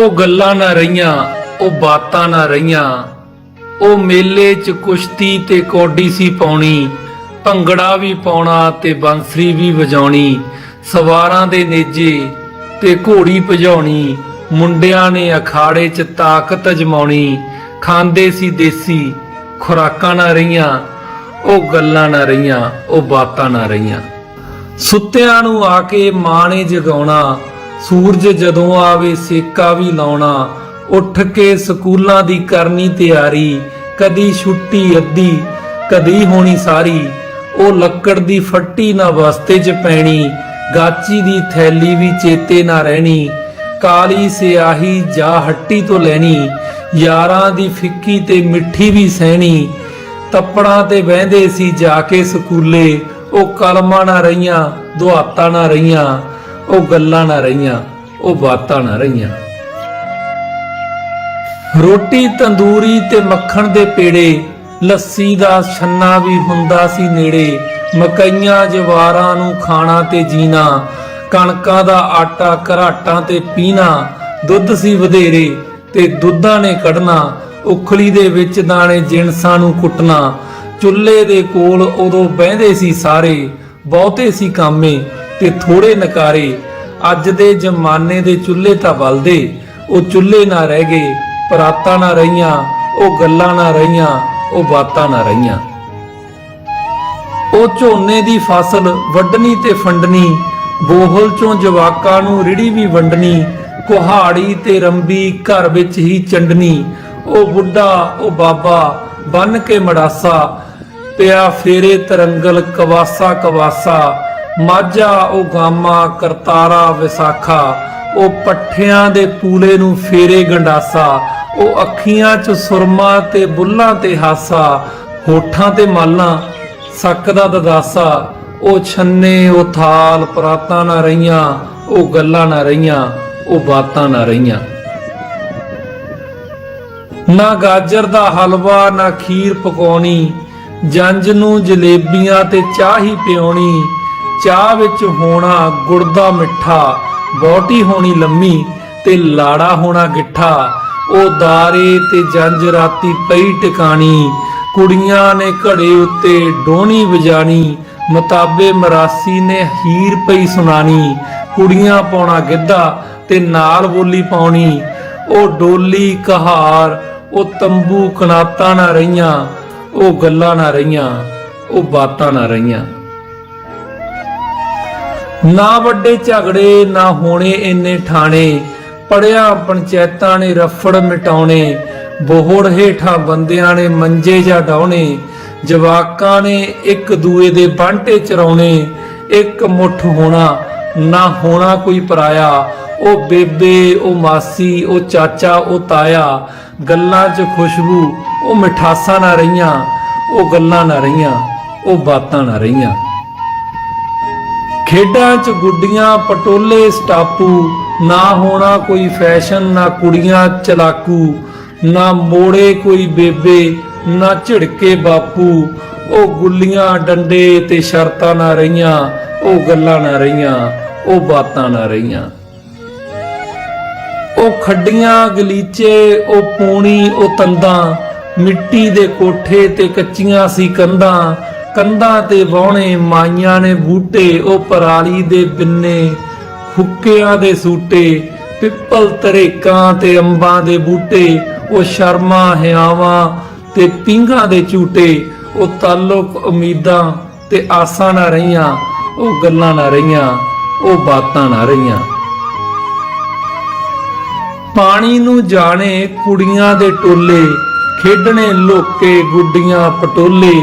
ਉਹ ਗੱਲਾਂ ਨਾ ਰਹੀਆਂ, ਉਹ ਬਾਤਾਂ ਨਾ ਰਹੀਆਂ। ਉਹ ਮੇਲੇ 'ਚ ਕੁਸ਼ਤੀ ਤੇ ਕੌਡੀ ਸੀ ਪਾਉਣੀ, ਭੰਗੜਾ ਵੀ ਪਾਉਣਾ ਤੇ ਬੰਸਰੀ ਵੀ ਵਜਾਉਣੀ। ਸਵਾਰਾਂ ਦੇ ਨੇਜੇ ਤੇ ਘੋੜੀ ਭਜਾਉਣੀ, ਮੁੰਡਿਆਂ ਨੇ ਅਖਾੜੇ 'ਚ ਤਾਕਤ ਅਜਮਾਉਣੀ। ਖਾਂਦੇ ਸੀ ਦੇਸੀ ਖੁਰਾਕਾਂ ਨਾ ਰਹੀਆਂ, ਉਹ ਗੱਲਾਂ ਨਾ ਰਹੀਆਂ, ਉਹ ਬਾਤਾਂ ਨਾ ਰਹੀਆਂ। ਸੁੱਤਿਆਂ ਨੂੰ ਆ ਕੇ ਮਾਂ ਨੇ ਜਗਾਉਣਾ, ਸੂਰਜ ਜਦੋਂ ਆਵੇ ਸੇਕਾ ਵੀ ਲਾਉਣਾ। ਉੱਠ ਕੇ ਸਕੂਲਾਂ ਦੀ ਕਰਨੀ ਤਿਆਰੀ, ਕਦੀ ਛੁੱਟੀ ਅੱਧੀ ਕਦੀ ਹੋਣੀ ਸਾਰੀ। ਉਹ ਲੱਕੜ ਦੀ ਫੱਟੀ ਨਾ ਬਸਤੇ 'ਚ ਪੈਣੀ, ਗਾਚੀ ਦੀ ਥੈਲੀ ਵੀ ਚੇਤੇ ਨਾ ਰਹਿਣੀ। ਕਾਲੀ ਸਿਆਹੀ ਜਾ ਹੱਟੀ ਤੋਂ ਲੈਣੀ, ਯਾਰਾਂ ਦੀ ਫਿੱਕੀ ਤੇ ਮਿੱਠੀ ਵੀ ਸਹਿਣੀ। ਤੱਪੜਾਂ ਤੇ ਬਹਿੰਦੇ ਸੀ ਜਾ ਕੇ ਸਕੂਲੇ, ਉਹ ਕਲਮਾਂ ਨਾ ਰਹੀਆਂ, ਦੁਹਾਤਾਂ ਨਾ ਰਹੀਆਂ। ਉਹ ਗੱਲਾਂ ਨਾ ਰਹੀਆਂ, ਉਹ ਬਾਤਾਂ ਨਾ ਰਹੀਆਂ। ਰੋਟੀ ਤੰਦੂਰੀ ਤੇ ਮੱਖਣ ਦੇ ਪੇੜੇ, ਲੱਸੀ ਦਾ ਛੰਨਾ ਵੀ ਹੁੰਦਾ ਸੀ ਨੇੜੇ। ਮਕਈਆਂ ਜਵਾਰਾਂ ਨੂੰ ਖਾਣਾ ਤੇ ਜੀਣਾ, ਕਣਕਾਂ ਦਾ ਆਟਾ ਘਰਾਟਾਂ ਤੇ ਪੀਣਾ। ਦੁੱਧ ਸੀ ਵਧੇਰੇ ਤੇ ਦੁੱਧਾਂ ਨੇ ਕੱਢਣਾ, ਉਖਲੀ ਦੇ ਵਿੱਚ ਦਾਣੇ ਜਿਣਸਾਂ ਨੂੰ ਕੁੱਟਣਾ। ਚੁੱਲ੍ਹੇ ਦੇ ਕੋਲ ਉਦੋਂ ਬਹਿੰਦੇ ਸੀ ਸਾਰੇ, ਬਹੁਤੇ ਸੀ ਕਾਮੇ ਤੇ ਥੋੜੇ ਨਕਾਰੇ। ਅੱਜ ਦੇ ਜ਼ਮਾਨੇ ਦੇ ਚੁੱਲ੍ਹੇ ਤਾਂ ਬਲਦੇ, ਉਹ ਚੁੱਲ੍ਹੇ ਨਾ ਰਹਿ ਗਏ। ਪਰਾਤਾਂ ਨਾ ਰਹੀਆਂ, ਉਹ ਗੱਲਾਂ ਨਾ ਰਹੀਆਂ, ਉਹ ਬਾਤਾਂ ਨਾ ਰਹੀਆਂ। ਉਹ ਝੋਨੇ ਦੀ ਫਸਲ ਵੱਢਣੀ ਤੇ ਫੰਡਣੀ, ਬੋਹਲ ਚੋਂ ਜਵਾਕਾਂ ਨੂੰ ਰਿੜੀ ਵੀ ਵੰਡਣੀ। ਕੁਹਾੜੀ ਤੇ ਰੰਬੀ ਘਰ ਵਿੱਚ ਹੀ ਚੰਡਣੀ, ਉਹ ਬੁੱਢਾ ਉਹ ਬਾਬਾ ਬੰਨ ਕੇ ਮੜਾਸਾ। ਪਿਆ ਫੇਰੇ ਤਰੰਗਲ ਕਵਾਸਾ ਕਵਾਸਾ, ਮਾਝਾ ਉਹ ਗਾਮਾ ਕਰਤਾਰਾ ਵਿਸਾਖਾ। ਉਹ ਪੱਠਿਆਂ ਦੇ ਪੂਲੇ ਨੂੰ ਫੇਰੇ ਗੰਡਾਸਾ, ਉਹ ਅੱਖੀਆਂ 'ਚ ਸੁਰਮਾ ਤੇ ਬੁੱਲਾਂ ਤੇ ਹਾਸਾ। ਹੋਠਾਂ ਤੇ ਮਾਲਾਂ ਸੱਕ ਦਾ ਦਦਾਸਾ, ਉਹ ਛੰਨੇ ਉਹ ਥਾਲ। ਪਰਾਤਾਂ ਨਾ ਰਹੀਆਂ, ਉਹ ਗੱਲਾਂ ਨਾ ਰਹੀਆਂ, ਉਹ ਬਾਤਾਂ ਨਾ ਰਹੀਆਂ। ਨਾ ਗਾਜਰ ਦਾ ਹਲਵਾ ਨਾ ਖੀਰ ਪਕਾਉਣੀ, ਜੰਝ ਨੂੰ ਜਲੇਬੀਆਂ ਤੇ ਚਾਹ ਹੀ ਪਿਆਉਣੀ। ਚਾਹ ਵਿੱਚ ਹੋਣਾ ਗੁੜ ਦਾ ਮਿੱਠਾ, ਬਹੁਤੀ ਹੋਣੀ ਲੰਮੀ ਤੇ ਲਾੜਾ ਹੋਣਾ ਗਿੱਠਾ। ਉਹ ਦਾਰੇ ਤੇ ਜੰਝ ਰਾਤੀ ਪਈ ਟਿਕਾਣੀ, ਕੁੜੀਆਂ ਨੇ ਘੜੇ ਉੱਤੇ ਡੋਹਣੀ ਵਜਾਣੀ। ਮਤਾਬੇ ਮਰਾਸੀ ਨੇ ਹੀਰ ਪਈ ਸੁਣਾਣੀ, ਕੁੜੀਆਂ ਪਾਉਣਾ ਗਿੱਧਾ ਤੇ ਨਾਲ ਬੋਲੀ ਪਾਉਣੀ। ਉਹ ਡੋਲੀ ਕਹਾਰ, ਉਹ ਤੰਬੂ ਕਨਾਤਾਂ ਨਾ ਰਹੀਆਂ, ਉਹ ਗੱਲਾਂ ਨਾ ਰਹੀਆਂ, ਉਹ ਬਾਤਾਂ ਨਾ ਰਹੀਆਂ। ਨਾ ਵੱਡੇ ਝਗੜੇ ਨਾ ਹੋਣੇ ਇੰਨੇ ਠਾਣੇ, ਪੜਿਆ ਪੰਚਾਇਤਾਂ ਨੇ ਰਫੜ ਮਿਟਾਉਣੇ। ਬੋਹੜ ਹੇਠਾਂ ਬੰਦਿਆਂ ਨੇ ਮੰਜੇ ਜਾ ਡਾਉਣੇ, ਜਵਾਕਾਂ ਨੇ ਇੱਕ ਦੂਏ ਦੇ ਬਾਂਟੇ ਚਰਾਉਣੇ। ਇੱਕ ਮੁੱਠ ਹੋਣਾ ਨਾ ਹੋਣਾ ਕੋਈ ਪਰਾਇਆ, ਉਹ ਬੇਬੇ ਉਹ ਮਾਸੀ ਉਹ ਚਾਚਾ ਉਹ ਤਾਇਆ। ਗੱਲਾਂ 'ਚ ਖੁਸ਼ਬੂ ਉਹ ਮਿਠਾਸਾਂ ਨਾ ਰਹੀਆਂ, ਉਹ ਗੱਲਾਂ ਨਾ ਰਹੀਆਂ, ਉਹ ਬਾਤਾਂ ਨਾ ਰਹੀਆਂ। ਖੇਡਾਂ 'ਚ ਗੁੱਡੀਆਂ ਪਟੋਲੇ ਸਟਾਪੂ, ਨਾ ਹੋਣਾ ਕੋਈ ਫੈਸ਼ਨ ਨਾ ਕੁੜੀਆਂ ਚਲਾਕੂ। ਨਾ ਮੋੜੇ ਕੋਈ ਬੇਬੇ ਨਾ ਝਿੜਕੇ ਬਾਪੂ, ਉਹ ਗੁੱਲੀਆਂ ਡੰਡੇ ਤੇ ਸ਼ਰਤਾਂ ਨਾ ਰਹੀਆਂ, ਉਹ ਗੱਲਾਂ ਨਾ ਰਹੀਆਂ, ਉਹ ਬਾਤਾਂ ਨਾ ਰਹੀਆਂ। ਉਹ ਖੱਡੀਆਂ ਗਲੀਚੇ ਉਹ ਪੂਣੀ ਉਹ ਤੰਦਾਂ, ਮਿੱਟੀ ਦੇ ਕੋਠੇ ਤੇ ਕੱਚੀਆਂ ਸੀ ਕੰਧਾਂ। ਕੰਧਾਂ ਤੇ ਵਾਹੁਣੇ ਮਾਈਆਂ ਨੇ ਬੂਟੇ, ਉਹ ਪਰਾਲੀ ਦੇ ਬਿੰਨੇ ਹੁੱਕਿਆਂ ਦੇ ਸੂਟੇ। ਪਿੱਪਲ ਤਰੇਕਾਂ ਤੇ ਅੰਬਾਂ ਦੇ ਬੂਟੇ, ਉਹ ਸ਼ਰਮਾਂ ਹਿਆਵਾਂ ਤੇ ਪੀਂਘਾਂ ਦੇ ਝੂਟੇ। ਉਹ ਤਾਲੁਕ ਉਮੀਦਾਂ ਤੇ ਆਸਾਂ ਨਾ ਰਹੀਆਂ, ਉਹ ਗੱਲਾਂ ਨਾ ਰਹੀਆਂ, ਉਹ ਬਾਤਾਂ ਨਾ ਰਹੀਆਂ। ਪਾਣੀ ਨੂੰ ਜਾਣੇ ਕੁੜੀਆਂ ਦੇ ਟੋਲੇ, ਖੇਡਣੇ ਲੋਕੇ ਗੁੱਡੀਆਂ ਪਟੋਲੇ।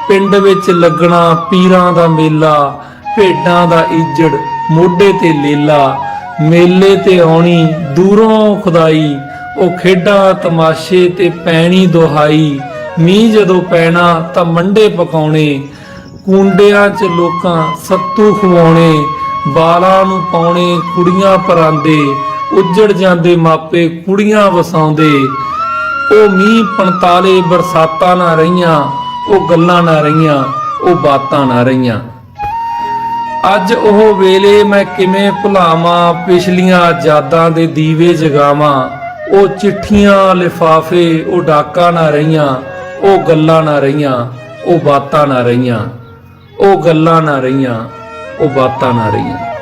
ਪਿੰਡ ਵਿੱਚ ਲੱਗਣਾ ਪੀਰਾਂ ਦਾ ਮੇਲਾ, ਭੇਡਾਂ ਦਾ ਈਜੜ ਮੋਢੇ ਤੇ ਲੇਲਾ। ਮੇਲੇ ਤੇ ਆਉਣੀ ਦੂਰੋਂ ਖੁਦਾਈ, ਉਹ ਖੇਡਾਂ ਤਮਾਸ਼ੇ ਤੇ ਪੈਣੀ ਦੁਹਾਈ। ਮੀਂਹ ਜਦੋਂ ਪੈਣਾ ਤਾਂ ਮੰਡੇ ਪਕਾਉਣੇ, ਕੁੰਡਿਆਂ 'ਚ ਲੋਕਾਂ ਸੱਤੂ ਖਵਾਉਣੇ। ਬਾਲਾਂ ਨੂੰ ਪਾਉਣੇ ਕੁੜੀਆਂ ਪਰਾਂਦੇ, ਉੱਜੜ ਜਾਂਦੇ ਮਾਪੇ ਕੁੜੀਆਂ ਵਸਾਉਂਦੇ। ਉਹ ਮੀਂਹ 45 ਬਰਸਾਤਾਂ ਨਾ ਰਹੀਆਂ, ਉਹ ਗੱਲਾਂ ਨਾ ਰਹੀਆਂ, ਉਹ ਬਾਤਾਂ ਨਾ ਰਹੀਆਂ। ਅੱਜ ਉਹ ਵੇਲੇ ਮੈਂ ਕਿਵੇਂ ਭੁਲਾਵਾਂ, ਪਿਛਲੀਆਂ ਯਾਦਾਂ ਦੇ ਦੀਵੇ ਜਗਾਵਾਂ। ਉਹ ਚਿੱਠੀਆਂ ਲਿਫਾਫੇ, ਉਹ ਡਾਕਾਂ ਨਾ ਰਹੀਆਂ, ਉਹ ਗੱਲਾਂ ਨਾ ਰਹੀਆਂ, ਉਹ ਬਾਤਾਂ ਨਾ ਰਹੀਆਂ, ਉਹ ਗੱਲਾਂ ਨਾ ਰਹੀਆਂ, ਉਹ ਬਾਤਾਂ ਨਾ ਰਹੀਆਂ।